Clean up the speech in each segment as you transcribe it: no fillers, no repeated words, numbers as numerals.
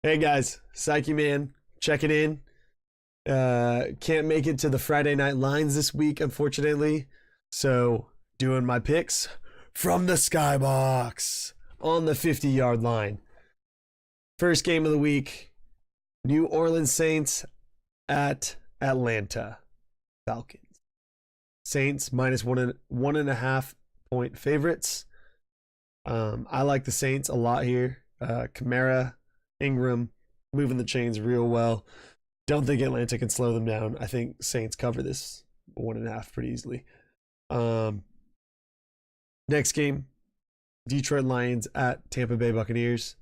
Hey guys, Tsaiki man, checking in. Can't make it to the Friday night lines this week, unfortunately. So, doing my picks from the skybox on the 50-yard line. First game of the week, New Orleans Saints at Atlanta Falcons. Saints minus 1.5 point favorites. I like the Saints a lot here. Kamara, Ingram, moving the chains real well. Don't think Atlanta can slow them down. I think Saints cover this 1.5 pretty easily. Next game, Detroit Lions at Tampa Bay Buccaneers.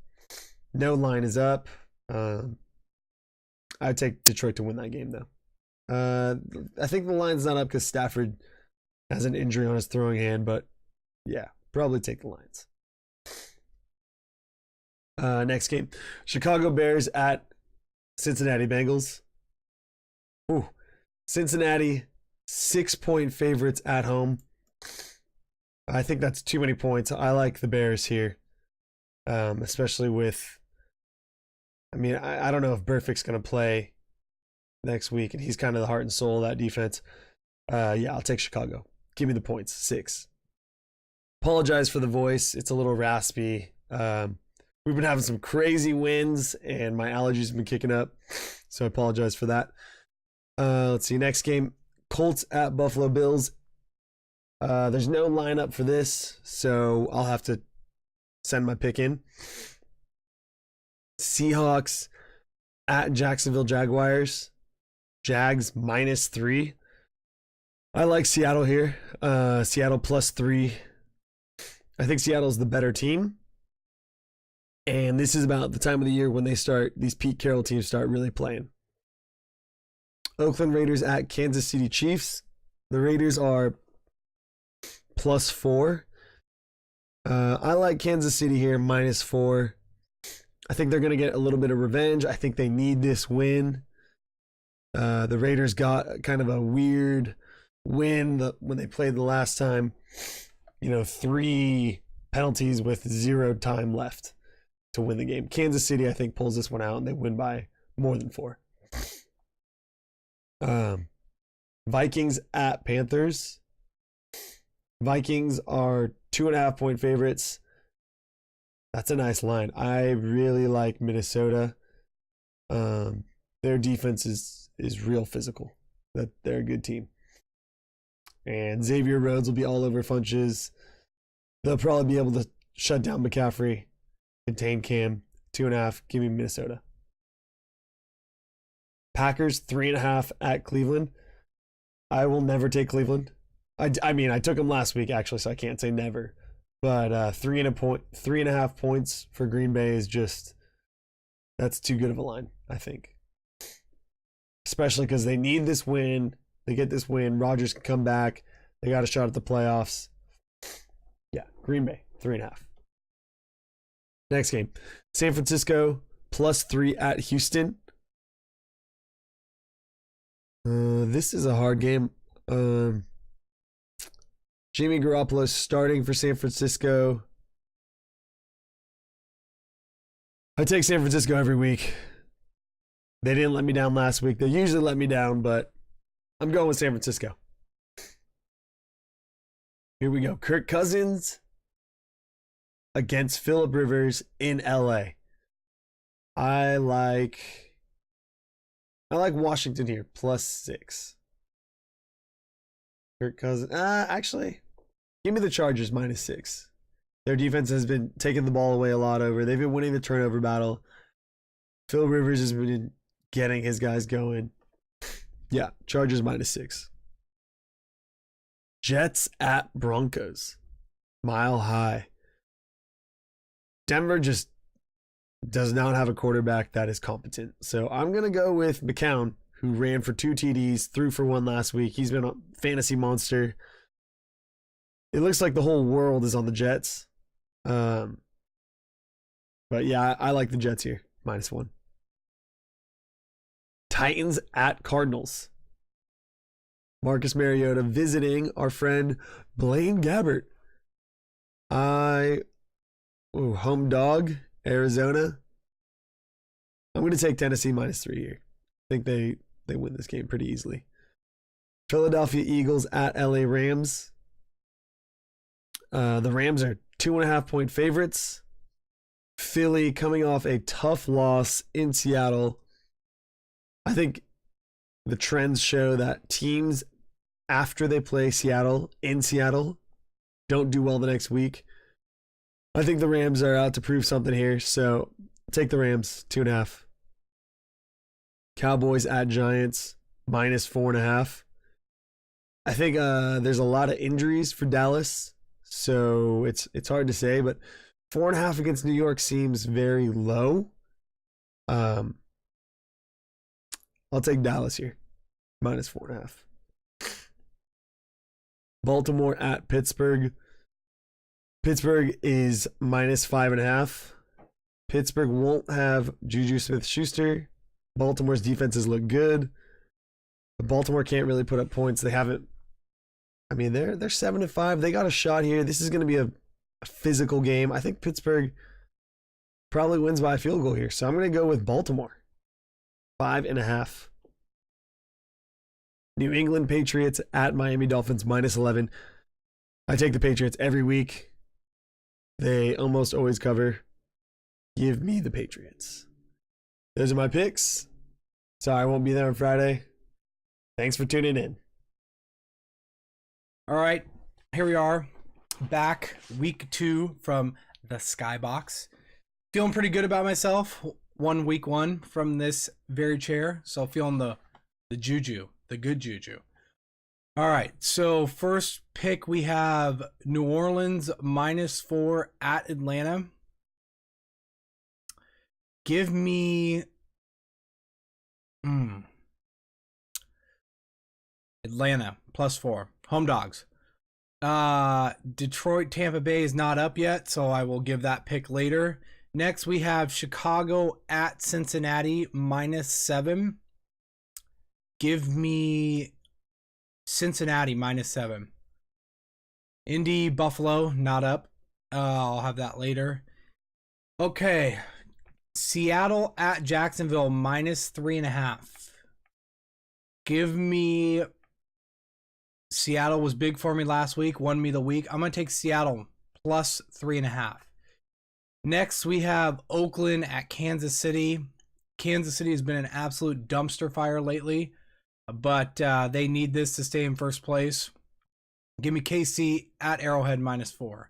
No line is up. I'd take Detroit to win that game, though. I think the line's not up because Stafford has an injury on his throwing hand, but yeah, probably take the Lions. Next game, Chicago Bears at Cincinnati Bengals. Ooh, Cincinnati 6-point favorites at home. I think that's too many points. I like the Bears here, especially with. I mean, I don't know if Burfict's going to play next week, and he's kind of the heart and soul of that defense. Yeah, I'll take Chicago. Give me the points, 6. Apologize for the voice. It's a little raspy. We've been having some crazy winds, and my allergies have been kicking up, so I apologize for that. Let's see, next game, Colts at Buffalo Bills. There's no lineup for this, so I'll have to send my pick in. Seahawks at Jacksonville Jaguars. Jags -3. I like Seattle here. Seattle +3. I think Seattle's the better team. And this is about the time of the year when these Pete Carroll teams start really playing. Oakland Raiders at Kansas City Chiefs. The Raiders are +4. I like Kansas City here, -4. I think they're going to get a little bit of revenge. I think they need this win. The Raiders got kind of a weird win when they played the last time. 3 penalties with 0 time left to win the game. Kansas City, I think, pulls this one out, and they win by more than 4. Vikings at Panthers. Vikings are 2.5-point favorites. That's a nice line. I really like Minnesota. Their defense is real physical. They're a good team. And Xavier Rhodes will be all over Funches. They'll probably be able to shut down McCaffrey, contain Cam. 2.5. Give me Minnesota. Packers 3.5 at Cleveland. I will never take Cleveland. I mean, I took them last week actually, so I can't say never. But 3.5 points for Green Bay is that's too good of a line, I think. Especially because they need this win. They get this win. Rodgers can come back. They got a shot at the playoffs. Yeah, Green Bay 3.5. Next game, San Francisco +3 at Houston. This is a hard game. Jimmy Garoppolo starting for San Francisco. I take San Francisco every week. They didn't let me down last week. They usually let me down, but I'm going with San Francisco. Here we go. Kirk Cousins against Phillip Rivers in LA. I like Washington here, +6. Kirk Cousins. Actually, give me the Chargers -6. Their defense has been taking the ball away a lot over. They've been winning the turnover battle. Phil Rivers has been getting his guys going. Yeah, Chargers -6. Jets at Broncos. Mile High. Denver just does not have a quarterback that is competent. So I'm going to go with McCown, who ran for 2 TDs, threw for 1 last week. He's been a fantasy monster. It looks like the whole world is on the Jets. But yeah, I like the Jets here, -1. Titans at Cardinals. Marcus Mariota visiting our friend Blaine Gabbert. Home dog, Arizona. I'm going to take Tennessee -3 here. I think they win this game pretty easily. Philadelphia Eagles at LA Rams. The Rams are 2.5-point favorites. Philly coming off a tough loss in Seattle. I think the trends show that teams after they play Seattle in Seattle don't do well the next week. I think the Rams are out to prove something here, so take the Rams 2.5. Cowboys at Giants -4.5. I think there's a lot of injuries for Dallas, so it's hard to say, but 4.5 against New York seems very low. I'll take Dallas here, -4.5. Baltimore at Pittsburgh. Pittsburgh is -5.5. Pittsburgh won't have Juju Smith-Schuster. Baltimore's defenses look good. But Baltimore can't really put up points. They haven't. I mean, they're 7-5. They got a shot here. This is going to be a physical game. I think Pittsburgh probably wins by a field goal here. So I'm going to go with Baltimore. 5.5. New England Patriots at Miami Dolphins -11. I take the Patriots every week. They almost always cover. Give me the Patriots. Those are my picks. Sorry I won't be there on Friday. Thanks for tuning in. All right, here we are, back week 2 from the Skybox. Feeling pretty good about myself. Week 1 from this very chair, so feeling the juju, the good juju. All right, so first pick we have New Orleans -4 at Atlanta. Give me Atlanta +4. Home dogs. Detroit Tampa Bay is not up yet, so I will give that pick later. Next we have Chicago at Cincinnati -7. Give me Cincinnati -7. Indy Buffalo not up. I'll have that later. Okay. Seattle at Jacksonville -3.5. Give me Seattle. Was big for me last week, won me the week. I'm going to take Seattle +3.5. Next, we have Oakland at Kansas City. Kansas City has been an absolute dumpster fire lately, but they need this to stay in first place. Give me KC at Arrowhead -4.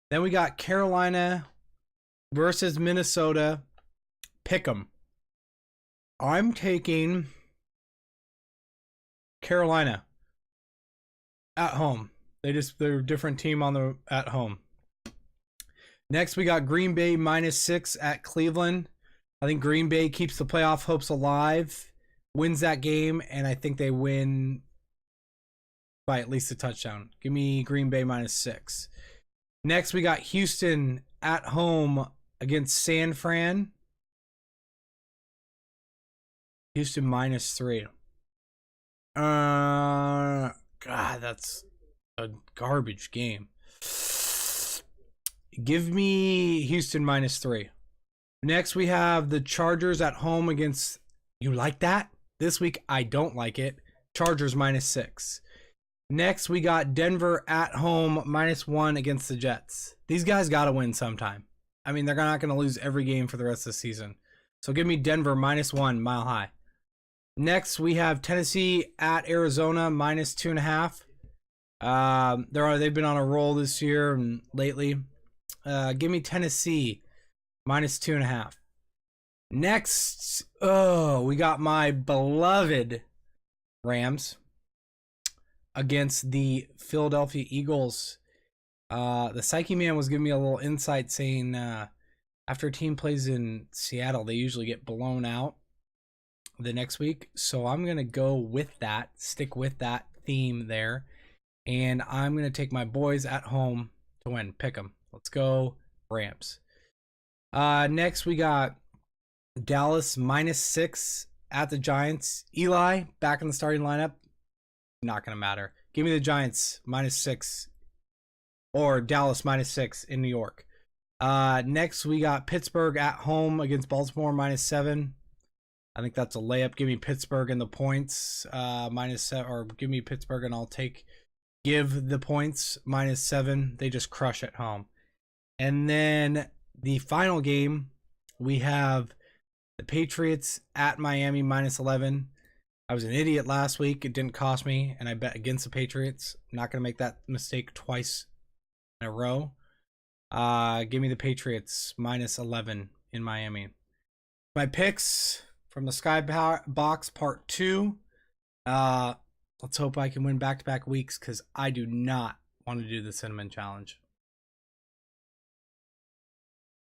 Then we got Carolina versus Minnesota. Pick 'em. I'm taking Carolina at home. They're a different team at home. Next, we got Green Bay -6 at Cleveland. I think Green Bay keeps the playoff hopes alive, wins that game, and I think they win by at least a touchdown. Give me Green Bay -6. Next, we got Houston at home against San Fran. Houston -3. God, that's a garbage game. Give me Houston -3. Next, we have the Chargers at home against... You like that? This week, I don't like it. Chargers -6. Next, we got Denver at home -1 against the Jets. These guys got to win sometime. I mean, they're not going to lose every game for the rest of the season. So give me Denver -1, Mile High. Next, we have Tennessee at Arizona -2.5. They've been on a roll this year and lately. Give me Tennessee -2.5. Next, we got my beloved Rams against the Philadelphia Eagles. The Tsaiki man was giving me a little insight saying after a team plays in Seattle, they usually get blown out the next week. So I'm going to go with that, stick with that theme there. And I'm going to take my boys at home to win. Pick them. Let's go Rams. Next, we got Dallas -6 at the Giants. Eli back in the starting lineup. Not going to matter. Give me the Giants -6 or Dallas -6 in New York. Next, we got Pittsburgh at home against Baltimore -7. I think that's a layup. Give me Pittsburgh and the points -7, or give me Pittsburgh and give the points -7. They just crush at home. And then the final game, we have the Patriots at Miami -11. I was an idiot last week. It didn't cost me, and I bet against the Patriots. I'm not going to make that mistake twice in a row. Give me the Patriots -11 in Miami. My picks from the Skybox Part 2. Let's hope I can win back-to-back weeks because I do not want to do the Cinnamon Challenge.